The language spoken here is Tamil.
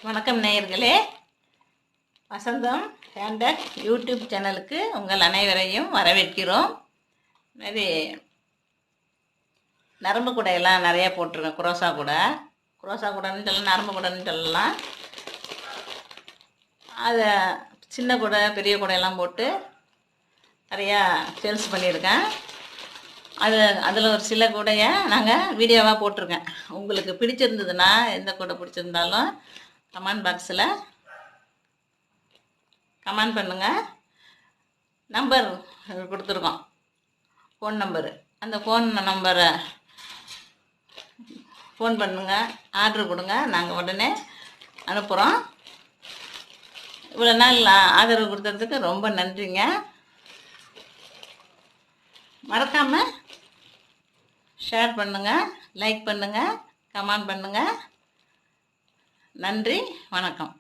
வணக்கம் நேயர்களே, வசந்தம் ஹேண்டட் யூடியூப் சேனலுக்கு உங்கள் அனைவரையும் வரவேற்கிறோம். இது நரம்பு கூடையெல்லாம் நிறையா போட்டிருக்கேன். குரோசா கூடைன்னு சொல்லலாம், நரம்பு கூடைன்னு சொல்லலாம். அதை சின்ன கூடை பெரிய கூடையெல்லாம் போட்டு நிறையா சேல்ஸ் பண்ணியிருக்கேன். அதில் ஒரு சில கூடையை நாங்கள் வீடியோவாக போட்டிருக்கேன். உங்களுக்கு பிடிச்சிருந்ததுன்னா, எந்த கூடை பிடிச்சிருந்தாலும் கமெண்ட் பாக்ஸில் கமெண்ட் பண்ணுங்கள். நம்பர் கொடுத்துருக்கோம், ஃபோன் நம்பரு. அந்த ஃபோன் நம்பரை ஃபோன் பண்ணுங்கள், ஆர்டர் கொடுங்க, நாங்கள் உடனே அனுப்புகிறோம். இவ்வளோ நாள் ஆதரவு கொடுத்ததுக்கு ரொம்ப நன்றிங்க. மறக்காமல் ஷேர் பண்ணுங்கள், லைக் பண்ணுங்கள், கமெண்ட் பண்ணுங்கள். நன்றி, வணக்கம்.